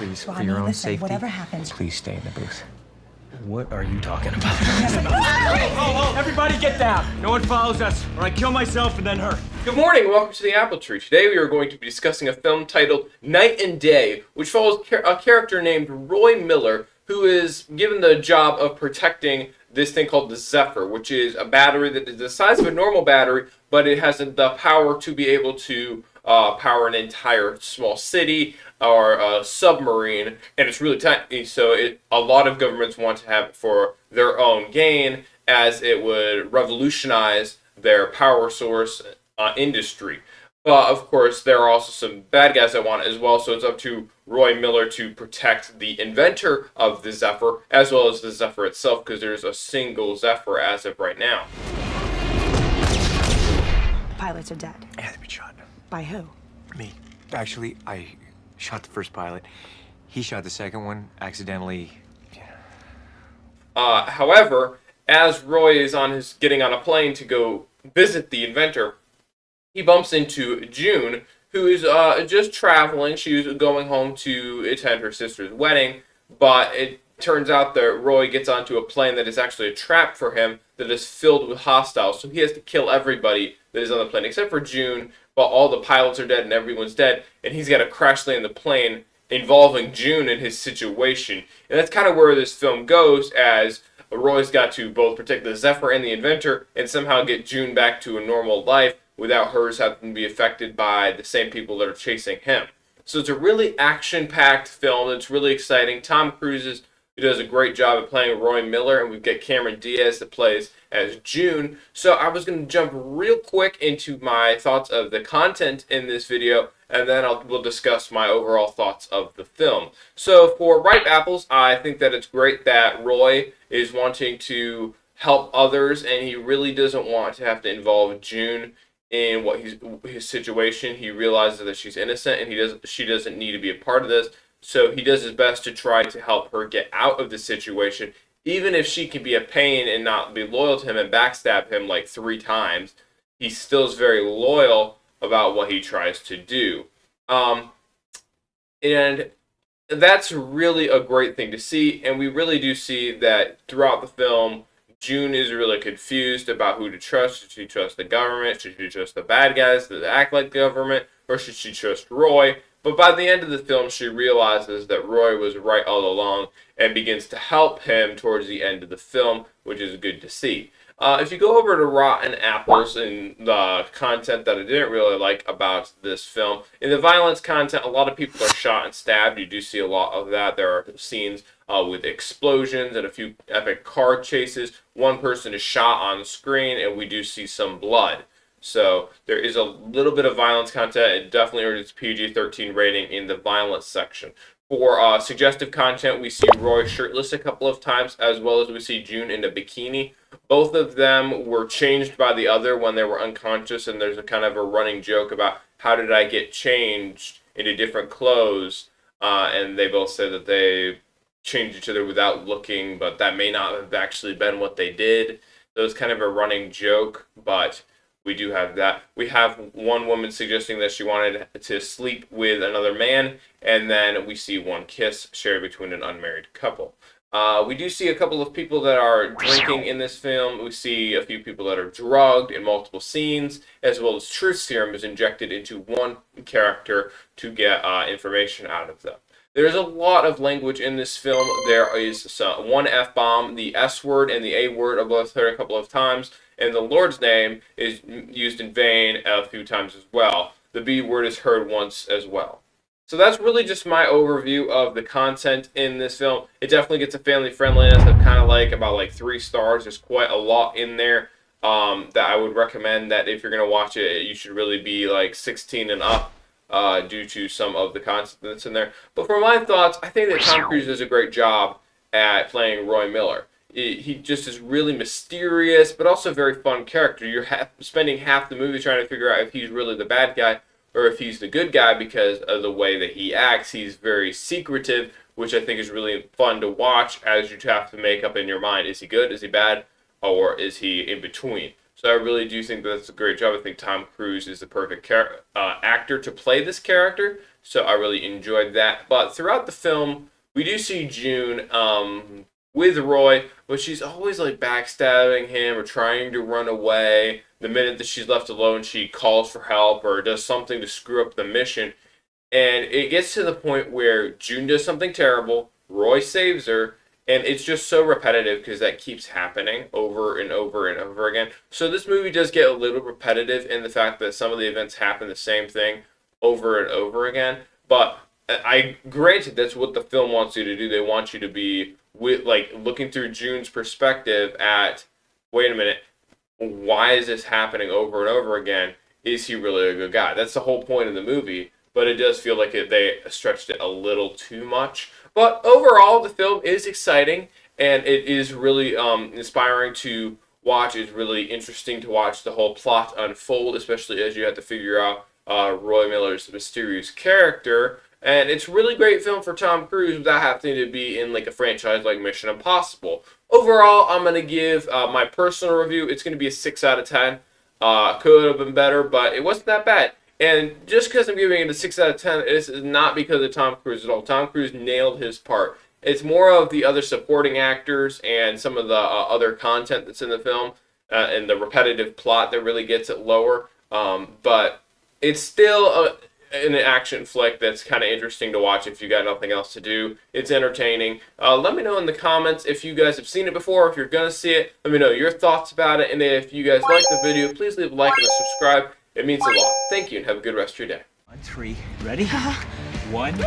please, for Rodney, your own listen, safety. whatever happens. Please stay in the booth. What are you talking about? Oh, everybody get down. No one follows us, or I kill myself and then her. Good morning, welcome to the Apple Tree. Today we are going to be discussing a film titled Night and Day, which follows a character named Roy Miller, who is given the job of protecting this thing called the Zephyr, which is a battery that is the size of a normal battery, but it has the power to be able to power an entire small city or a submarine, and it's really tiny, so a lot of governments want to have it for their own gain, as it would revolutionize their power source industry. But of course, there are also some bad guys that want it as well, so it's up to Roy Miller to protect the inventor of the Zephyr, as well as the Zephyr itself, because there's a single Zephyr as of right now. Pilots are dead. Yeah, they've been shot. By who? Me. Actually, I shot the first pilot. He shot the second one accidentally. However, as Roy is getting on a plane to go visit the inventor, he bumps into June, who is just traveling. She was going home to attend her sister's wedding, but it turns out that Roy gets onto a plane that is actually a trap for him that is filled with hostiles, so he has to kill everybody that is on the plane, except for June, but all the pilots are dead and everyone's dead, and he's got to crash land the plane involving June and his situation. And that's kind of where this film goes, as Roy's got to both protect the Zephyr and the inventor and somehow get June back to a normal life without hers having to be affected by the same people that are chasing him. So it's a really action-packed film. It's really exciting. Tom Cruise does a great job at playing Roy Miller, and we've got Cameron Diaz that plays as June. So I was going to jump real quick into my thoughts of the content in this video, and then we'll discuss my overall thoughts of the film. So for Ripe Apples, I think that it's great that Roy is wanting to help others, and he really doesn't want to have to involve June in his situation. He realizes that she's innocent, and she doesn't need to be a part of this. So he does his best to try to help her get out of the situation, even if she can be a pain and not be loyal to him and backstab him like 3 times. He still is very loyal about what he tries to do. And that's really a great thing to see, and we really do see that throughout the film. June is really confused about who to trust. Should she trust the government? Should she trust the bad guys that act like government? Or should she trust Roy? But by the end of the film, she realizes that Roy was right all along and begins to help him towards the end of the film, which is good to see. If you go over to Rotten Apples and the content that I didn't really like about this film, in the violence content, a lot of people are shot and stabbed. You do see a lot of that. There are scenes with explosions and a few epic car chases. One person is shot on screen, and we do see some blood. So there is a little bit of violence content. It definitely earned its PG-13 rating in the violence section. For suggestive content, we see Roy shirtless a couple of times, as well as we see June in a bikini. Both of them were changed by the other when they were unconscious, and there's a kind of a running joke about how did I get changed into different clothes, and they both say that they changed each other without looking, but that may not have actually been what they did. So it's kind of a running joke, but we do have that. We have one woman suggesting that she wanted to sleep with another man, and then we see one kiss shared between an unmarried couple. We do see a couple of people that are drinking in this film. We see a few people that are drugged in multiple scenes, as well as truth serum is injected into one character to get information out of them. There's a lot of language in this film. There is one F-bomb, the S word and the A word are both heard a couple of times, and the Lord's name is used in vain a few times as well. The B word is heard once as well. So that's really just my overview of the content in this film. It definitely gets a family friendliness of kind of like about like 3 stars. There's quite a lot in there that I would recommend that if you're going to watch it, you should really be like 16 and up due to some of the content that's in there. But for my thoughts, I think that Tom Cruise does a great job at playing Roy Miller. He just is really mysterious, but also a very fun character. You're spending half the movie trying to figure out if he's really the bad guy or if he's the good guy because of the way that he acts. He's very secretive, which I think is really fun to watch as you have to make up in your mind. Is he good? Is he bad? Or is he in between? So I really do think that's a great job. I think Tom Cruise is the perfect actor to play this character. So I really enjoyed that. But throughout the film, we do see June with Roy, but she's always like backstabbing him or trying to run away. The minute that she's left alone, she calls for help or does something to screw up the mission. And it gets to the point where June does something terrible, Roy saves her, and it's just so repetitive because that keeps happening over and over and over again. So this movie does get a little repetitive in the fact that some of the events happen the same thing over and over again. But I granted that's what the film wants you to do. They want you to be with like looking through June's perspective at, wait a minute, why is this happening over and over again? Is he really a good guy? That's the whole point of the movie. But it does feel like they stretched it a little too much. But overall, the film is exciting, and it is really inspiring to watch. It's really interesting to watch the whole plot unfold, especially as you have to figure out Roy Miller's mysterious character. And it's a really great film for Tom Cruise without having to be in like a franchise like Mission Impossible. Overall, I'm going to give my personal review, it's going to be a 6 out of 10. Could have been better, but it wasn't that bad. And just because I'm giving it a 6 out of 10, this is not because of Tom Cruise at all. Tom Cruise nailed his part. It's more of the other supporting actors and some of the other content that's in the film and the repetitive plot that really gets it lower. But it's still an action flick that's kind of interesting to watch if you got nothing else to do. It's entertaining. Let me know in the comments if you guys have seen it before, if you're going to see it. Let me know your thoughts about it. And if you guys like the video, please leave a like and a subscribe. It means a lot. Thank you and have a good rest of your day. On 3. Ready? 1,